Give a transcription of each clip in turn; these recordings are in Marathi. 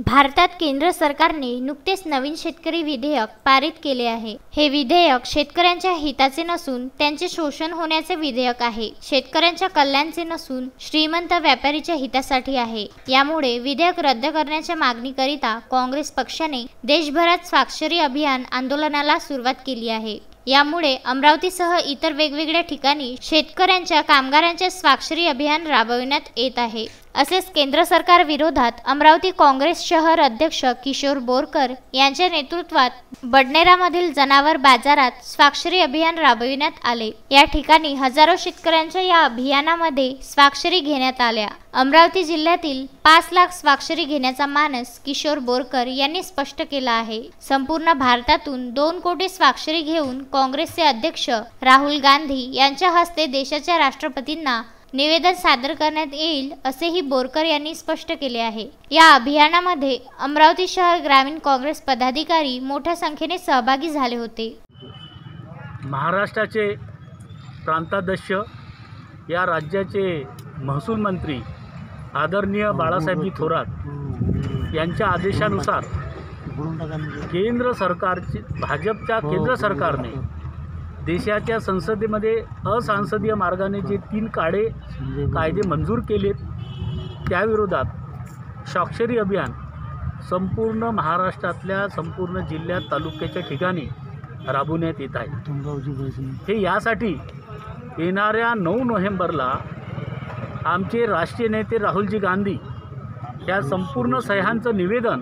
भारतात केंद्र सरकारने नुकतेच नवीन शेतकरी विधेयक पारित केले आहे। हे विधेयक शेतकऱ्यांच्या हिताचे नसून त्यांचे शोषण होण्याचे विधेयक आहे। शेतकऱ्यांच्या कल्याणाचे नसून श्रीमंत व्यापारीच्या हितासाठी आहे। यामुळे विधेयक रद्द करण्याच्या मागणीकरिता काँग्रेस पक्षाने देशभरात स्वाक्षरी अभियान आंदोलनाला सुरुवात केली आहे। यामुळे अमरावतीसह इतर वेगवेगळ्या ठिकाणी शेतकऱ्यांच्या कामगारांच्या स्वाक्षरी अभियान राबविण्यात येत आहे। असेच केंद्र सरकार विरोधात अमरावती काँग्रेस शहर अध्यक्ष किशोर बोरकर यांच्या नेतृत्वात बडनेरामधील जनावर बाजारात स्वाक्षरी अभियान राबविण्यात आले। या ठिकाणी हजारो शेतकऱ्यांच्या या अभियानामध्ये स्वाक्षरी घेण्यात आल्या। अमरावती जिल्ह्यातील 5 लाख स्वाक्षरी घेण्याचा मानस किशोर बोरकर यांनी स्पष्ट केला आहे। संपूर्ण भारतातून 2 कोटी स्वाक्षरी घेऊन काँग्रेसचे अध्यक्ष राहुल गांधी यांच्या हस्ते देशाच्या राष्ट्रपतींना निवेदन सादर करण्यात येईल असेही बोरकर यांनी स्पष्ट केले आहे। या अभियानामध्ये अमरावती शहर ग्रामीण काँग्रेस पदाधिकारी मोठ्या संख्येने सहभागी झाले होते। महाराष्ट्राचे प्रांताध्यक्ष या राज्याचे महसूल मंत्री आदरणीय बाळासाहेबजी थोरात यांच्या आदेशानुसार केंद्र सरकारची भाजपच्या केंद्र सरकारने देशाच्या संसदेमध्ये असंसदीय मार्गाने जे 3 कायदे मंजूर केलेत त्याविरोधात स्वाक्षरी अभियान संपूर्ण महाराष्ट्रातल्या संपूर्ण जिल्ह्यात तालुक्याच्या ठिकाणी राबवण्यात येत आहे। हे यासाठी येणाऱ्या 9 नोव्हेंबरला आमचे राष्ट्रीय नेते राहुलजी गांधी या संपूर्ण सह्यांचं निवेदन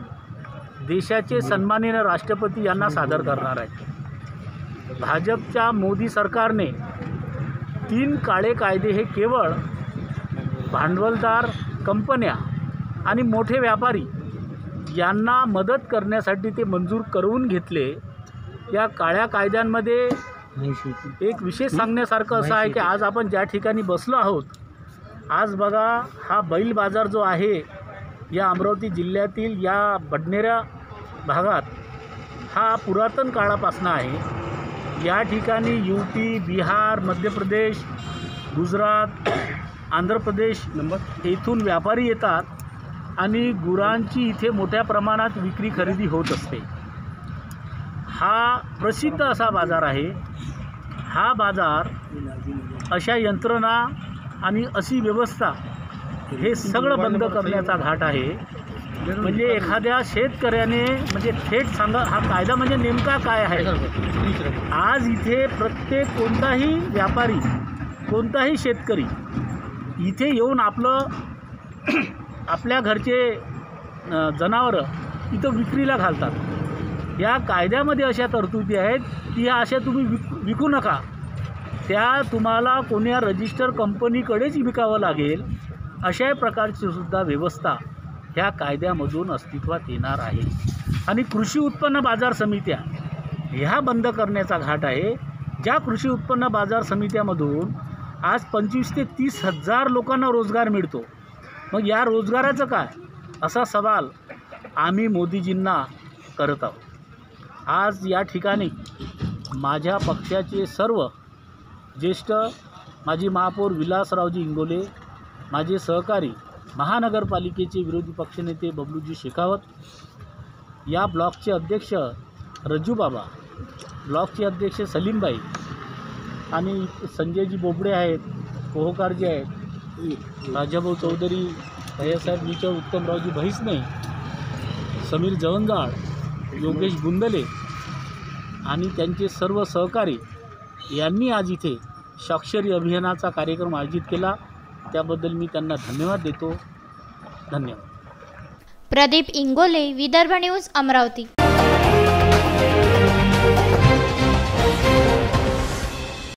देशाचे सन्माननीय राष्ट्रपती यांना सादर करणार आहे। भाजपच्या मोदी सरकारने 3 काळे कायदे हे केवळ भांडवलदार कंपन्या आणि मोठे व्यापारी यांना मदत करण्यासाठी ते मंजूर करून घेतले। या काळ्या कायद्यांमध्ये एक विशेष सांगण्यासारखं असं आहे की आज आपण ज्या ठिकाणी बसलो आहोत, आज बघा हा बैल बाजार जो आहे या अमरावती जिल्ह्यातील या बडनेरा भागात हा पुरातन काळापासून आहे। या ठिकाणी यूपी, बिहार, मध्य प्रदेश, गुजरात, आंध्र प्रदेश येथून व्यापारी येतात आणि गुरांची इथे मोठ्या प्रमाणात विक्री खरेदी होत असते। हा प्रसिद्ध असा बाजार आहे। हा बाजार अशा यंत्रणा आणि अशी व्यवस्था हे सगळं बंद करण्याचा घाट आहे। म्हणजे एखाद्या शेतकऱ्याने म्हणजे थेट सांगा हा कायदा म्हणजे नेमका काय आहे। आज इथे प्रत्येक कोणताही व्यापारी कोणताही शेतकरी इथे येऊन आपल्या घरचे जनावरं इथं विक्रीला घालतात। या कायद्यामध्ये अशा तरतुदी आहेत की ह्या अशा तुम्ही विकू नका, त्या तुम्हाला कोण्या रजिस्टर कंपनीकडेच विकावं लागेल। अशा प्रकारची सुद्धा व्यवस्था ह्या कायद्यामधून अस्तित्वात येणार आहे। आणि कृषी उत्पन्न बाजार समित्या ह्या बंद करण्याचा घाट आहे। ज्या कृषी उत्पन्न बाजार समित्यामधून आज 25 ते 30 हजार लोकांना रोजगार मिळतो, मग या रोजगाराचं काय असा सवाल आम्ही मोदीजींना करत आहोत। आज या ठिकाणी माझ्या पक्षाचे सर्व ज्येष्ठ माजी महापौर विलासरावजी इंगोले, माझे सहकारी महानगरपालिकेचे विरोधी पक्षनेते बबलूजी शेखावत, या ब्लॉकचे अध्यक्ष रज्जूबाबा, ब्लॉकचे अध्यक्ष सलीमबाई आणि संजयजी बोबडे आहेत, पोहोकारजी आहेत, राजाभाऊ चौधरी, भैयासाहेब नीचर, उत्तमरावजी भैसने, समीर जवंजाळ, योगेश गुंदले आणि त्यांचे सर्व सहकारी यांनी आज इथे स्वाक्षरी अभियानाचा कार्यक्रम आयोजित केला। त्याबद्दल मी त्यांना धन्यवाद देतो। धन्यवाद। प्रदीप इंगोले, विदर्भ न्यूज, अमरावती।